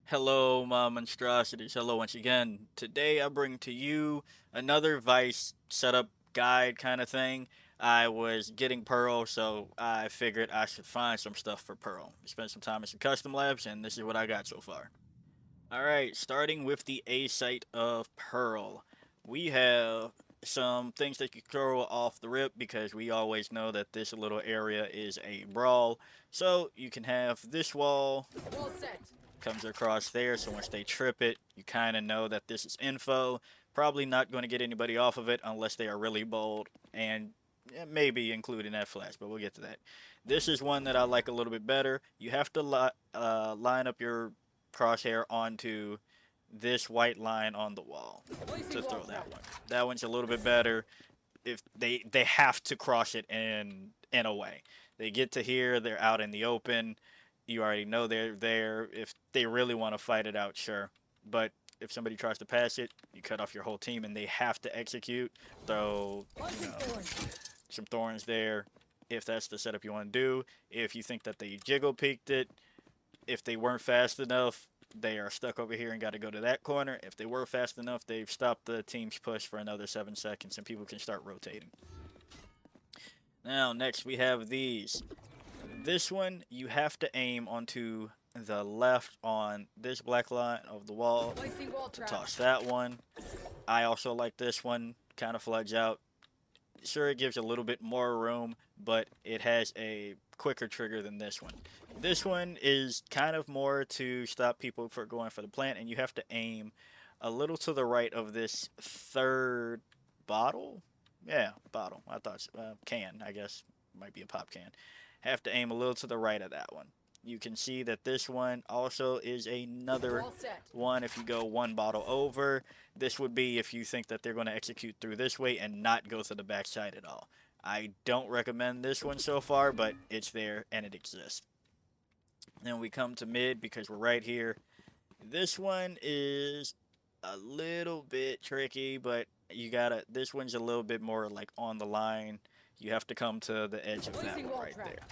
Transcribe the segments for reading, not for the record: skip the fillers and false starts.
Hello, my monstrosities. Hello once again. Today I bring to you another Vice setup guide kind of thing. I was getting Pearl, so I figured I should find some stuff for Pearl. Spent some time in some custom labs, and this is what I got so far. Alright, starting with the A site of Pearl. We have some things that you throw off the rip because we always know that this little area is a brawl. So you can have this wall All set. comes across there, so once they trip it, you kind of know that this is info. Probably not going to get anybody off of it unless they are really bold, and maybe including that flash, but we'll get to that. This is one that I like a little bit better. You have to line up your crosshair onto this white line on the wall to Placing throw wall that trap. one. That one's a little bit better. If they have to cross it in a way. They get to here, they're out in the open. You already know they're there. If they really want to fight it out, sure. But if somebody tries to pass it, you cut off your whole team and they have to execute. Throw, Placing thorns. some thorns there if that's the setup you want to do. If you think that they jiggle peeked it, if they weren't fast enough, they are stuck over here and got to go to that corner. If they were fast enough, they've stopped the team's push for another 7 seconds and people can start rotating. Now, next we have these. This one, you have to aim onto the left on this black line of the wall Placing wall to trap. toss that one. I also like this one, kind of floods out. Sure, it gives a little bit more room, but it has a quicker trigger than this one. This one is kind of more to stop people from going for the plant, and you have to aim a little to the right of this third bottle. Yeah, bottle. I thought can. I guess might be a pop can. Have to aim a little to the right of that one. You can see that this one also is another All set. one if you go one bottle over. This would be if you think that they're going to execute through this way and not go to the backside at all. I don't recommend this one so far, but it's there and it exists. Then we come to mid because we're right here. This one is a little bit tricky, but you gotta. This one's a little bit more like on the line. You have to come to the edge of that Placing one wall right trap.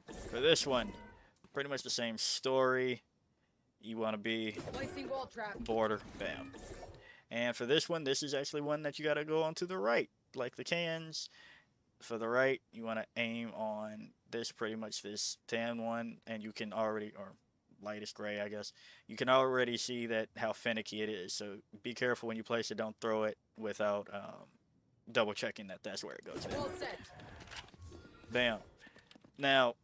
there. For this one, pretty much the same story. You want to be Placing wall trap. border, bam. And for this one, this is actually one that you got to go on to the right, like the cans. For the right, you want to aim on this, pretty much this tan one, and you can already, or lightest gray, I guess, you can already see that how finicky it is. So be careful when you place it. Don't throw it without double checking that that's where it goes All in. set. Bam. Now,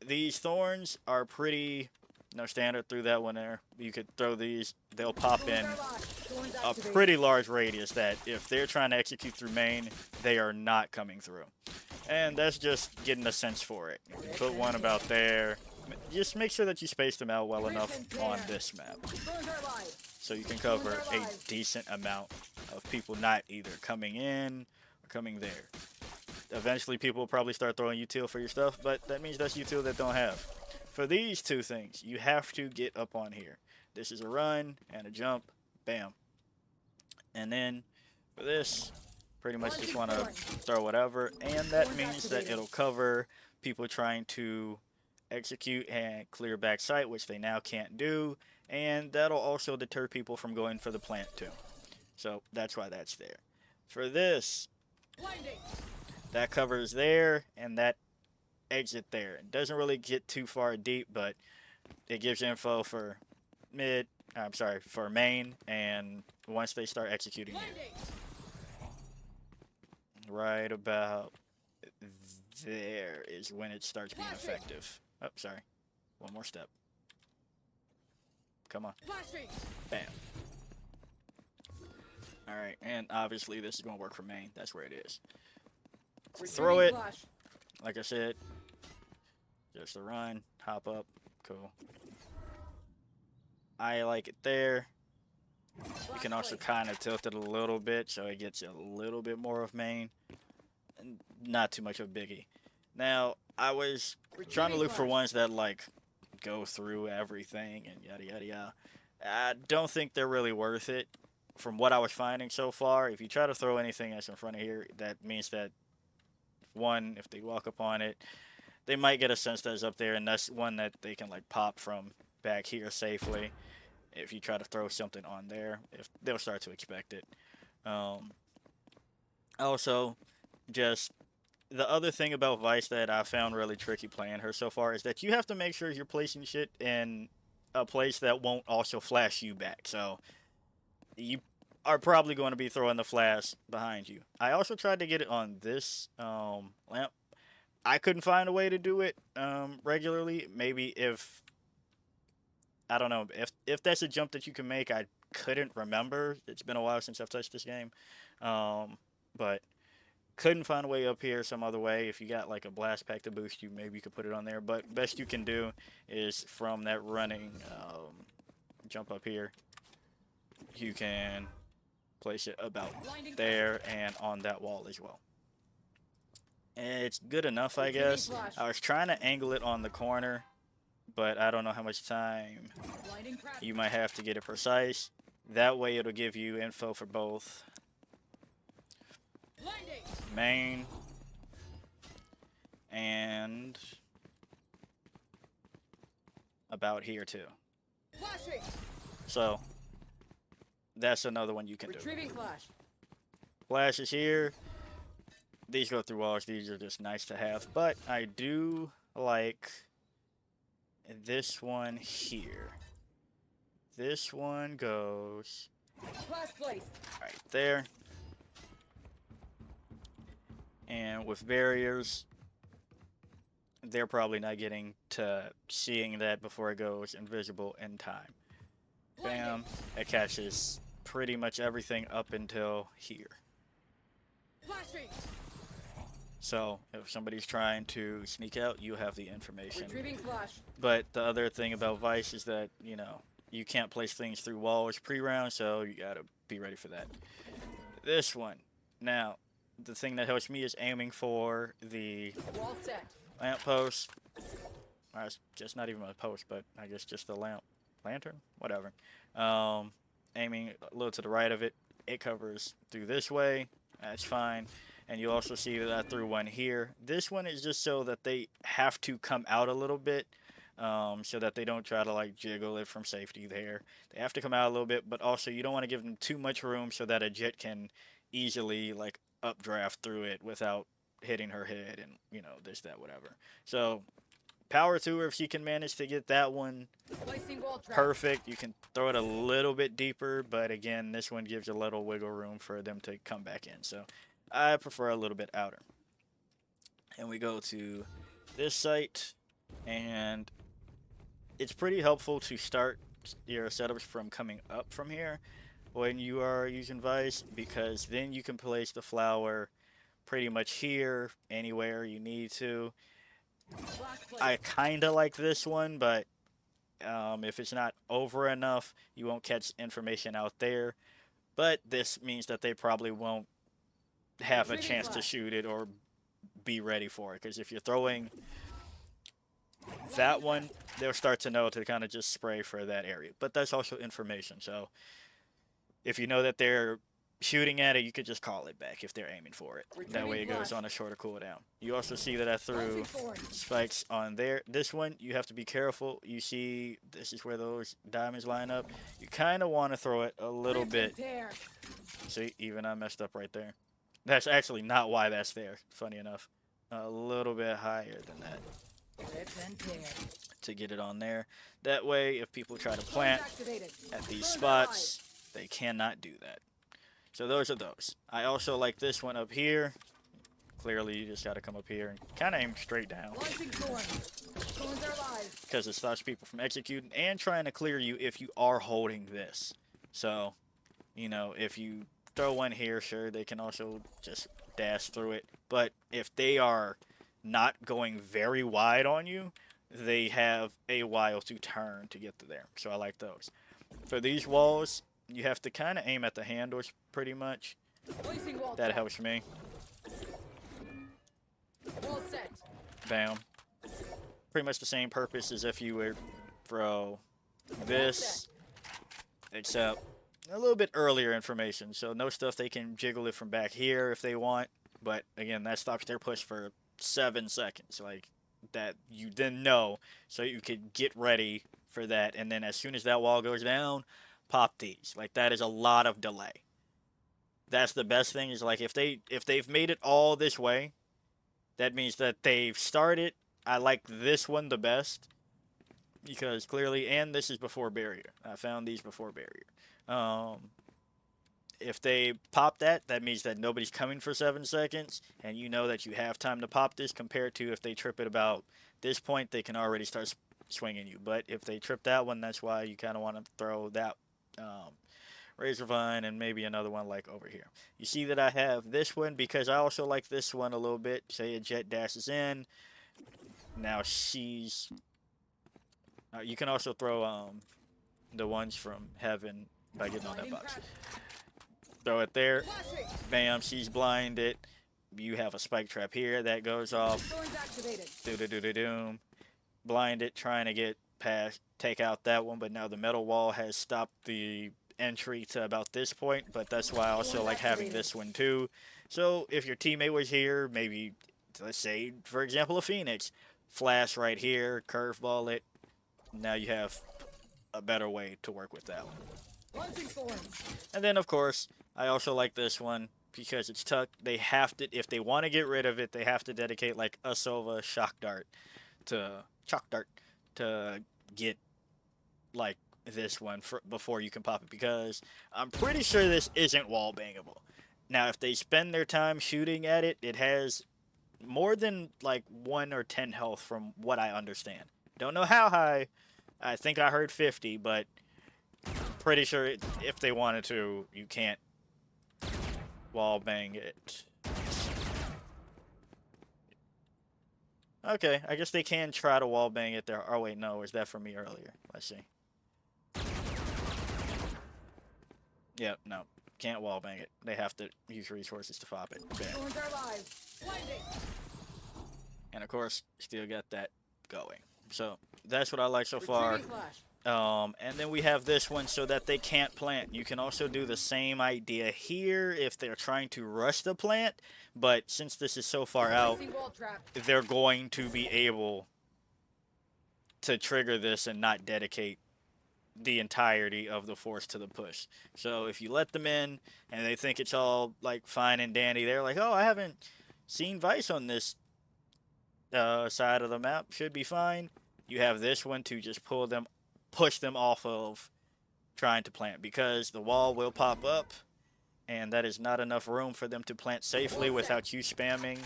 these thorns are pretty, standard through that one there. You could throw these, they'll pop in Thorns a activate. pretty large radius that if they're trying to execute through main, they are not coming through. And that's just getting a sense for it. You can put one about there. Just make sure that you space them out well enough on this map Thorns are live. so you can cover a decent amount of people not either coming in or coming there. Eventually, people will probably start throwing util for your stuff, but that means that's util that don't have. For these two things, you have to get up on here. This is a run and a jump. Bam. And then for this, pretty much just want to throw whatever. And that means that it'll cover people trying to execute and clear back sight, which they now can't do. And that'll also deter people from going for the plant too. So that's why that's there. For this, Blinding. that covers there and that exit there. It doesn't really get too far deep, but it gives info for mid. I'm sorry, for main, and once they start executing here, Blinding. right about there is when it starts being effective. Oh, sorry, one more step. Come on, Flashing. bam. All right, and obviously this is gonna work for main. That's where it is. Throw Returning it. Flash. Like I said, just a run, hop up, cool. I like it there. You can also kind of tilt it a little bit so it gets a little bit more of main. And not too much of a biggie. Now, I was trying to look for ones that like go through everything and yada yada yada. I don't think they're really worth it from what I was finding so far. If you try to throw anything that's in front of here, that means that one, if they walk up on it, they might get a sense that it's up there, and that's one that they can like pop from back here safely. if you try to throw something on there, if they'll start to expect it. Um, Also, just the other thing about Vice that I found really tricky playing her so far is that you have to make sure you're placing shit in a place that won't also flash you back. So you are probably going to be throwing the flash behind you. I also tried to get it on this lamp. I couldn't find a way to do it regularly. Maybe if I don't know if that's a jump that you can make. I couldn't remember. It's been a while since I've touched this game, but couldn't find a way up here some other way. If you got like a blast pack to boost you, maybe you could put it on there. But best you can do is from that running jump up here, you can place it about there and on that wall as well. And it's good enough, I guess. I was trying to angle it on the corner, but I don't know how much time you might have to get it precise. That way it'll give you info for both main and about here too. So that's another one you can do. Flash. Flash is here. These go through walls. These are just nice to have. But I do like this one here. This one goes right there. And with barriers, they're probably not getting to seeing that before it goes invisible in time. Bam. It catches pretty much everything up until here. So if somebody's trying to sneak out, you have the information. But the other thing about Vyse is that, you know, you can't place things through walls pre-round, so you gotta be ready for that. This one. Now, the thing that helps me is aiming for the lamp post. Well, it's just not even a post, but I guess just the lantern, whatever. Aiming a little to the right of it. It covers through this way. That's fine. And you also see that I threw one here. This one is just so that they have to come out a little bit, so that they don't try to like jiggle it from safety there. They have to come out a little bit, but also you don't want to give them too much room so that a jet can easily like updraft through it without hitting her head and, you know, this, that, whatever. So power to her if she can manage to get that one perfect. You can throw it a little bit deeper, but again, this one gives a little wiggle room for them to come back in. So I prefer a little bit outer. And we go to this site, and it's pretty helpful to start your setups from coming up from here when you are using Vyse, because then you can place the flower pretty much here, anywhere you need to. I kind of like this one, but if it's not over enough, you won't catch information out there. But this means that they probably won't have a chance to shoot it or be ready for it, because if you're throwing that one, they'll start to know to kind of just spray for that area. But that's also information, so if you know that they're shooting at it, you could just call it back if they're aiming for it. That way it goes on a shorter cooldown. You also see that I threw spikes on there. This one, you have to be careful. You see, this is where those diamonds line up. You kind of want to throw it a little bit. See, even I messed up right there. That's actually not why that's there, funny enough. A little bit higher than that to get it on there. That way, if people try to plant at these spots, they cannot do that. So those are those. I also like this one up here. Clearly, you just got to come up here and kind of aim straight down, because it stops people from executing and trying to clear you if you are holding this. So, you know, if you throw one here, sure, they can also just dash through it. But if they are not going very wide on you, they have a while to turn to get to there. So I like those. For these walls, you have to kind of aim at the handles pretty much. That helps me. Bam. Pretty much the same purpose as if you would throw this, except a little bit earlier information. So no stuff, they can jiggle it from back here if they want. But again, that stops their push for 7 seconds. Like that, you then know, so you could get ready for that, and then as soon as that wall goes down, pop these. Like that is a lot of delay. That's the best thing is like if they've made it all this way, that means that they've started. I like this one the best because clearly, and this is before barrier. I found these before barrier. Um, if they pop that, that means that nobody's coming for 7 seconds, and you know that you have time to pop this. Compared to if they trip it about this point, they can already start swinging you. But if they trip that one, that's why you kind of want to throw that Razor Vine and maybe another one like over here. You see that I have this one because I also like this one a little bit. Say a Jet dashes in. Now she's. You can also throw the ones from Heaven by getting on that box. Throw it there. Flashing. Bam, she's blinded. You have a spike trap here that goes off. Thorns activated. Doom. Blinded, trying to get past, take out that one, but now the metal wall has stopped the entry to about this point, but that's why I also like having this one too. So if your teammate was here, maybe, let's say, for example, a Phoenix, flash right here, curveball it, now you have a better way to work with that one. Launching thorns. And then, of course, I also like this one because it's tucked. They have to, if they want to get rid of it, they have to dedicate like a Sova shock dart to get like this one before you can pop it, because I'm pretty sure this isn't wall bangable. Now, if they spend their time shooting at it, it has more than like 1 or 10 health from what I understand. Don't know how high. I think I heard 50, but pretty sure if they wanted to, you can't wall bang it. Okay, I guess they can try to wall bang it there. Oh wait, no, was that from me earlier? Let's see. Yep, no. Can't wall bang it. They have to use resources to pop it. Bam. Thorns are alive. Blinding. And of course, still got that going. So that's what I like so far. Retreating flash. And then we have this one so that they can't plant. You can also do the same idea here if they're trying to rush the plant, but since this is so far out, Placing wall trap. they're going to be able to trigger this and not dedicate the entirety of the force to the push. So if you let them in and they think it's all like fine and dandy, they're like, oh, I haven't seen Vyse on this side of the map, should be fine. You have this one to just push them off of trying to plant, because the wall will pop up and that is not enough room for them to plant safely without you spamming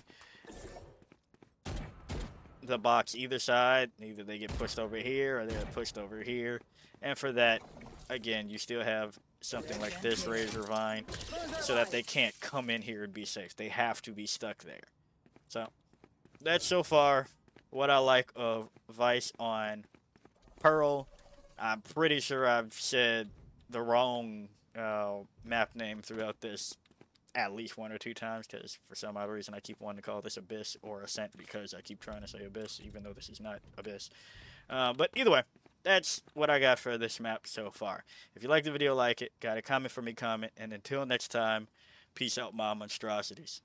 the box either side. Either they get pushed over here or they're pushed over here. And for that, again, you still have something like this Razor Vine so that they can't come in here and be safe. They have to be stuck there. So that's so far what I like of Vyse on Pearl. I'm pretty sure I've said the wrong map name throughout this at least 1 or 2 times, because for some odd reason I keep wanting to call this Abyss or Ascent, because I keep trying to say Abyss even though this is not Abyss. But either way, that's what I got for this map so far. If you like the video, like it. Got a comment for me, comment. And until next time, peace out, my monstrosities.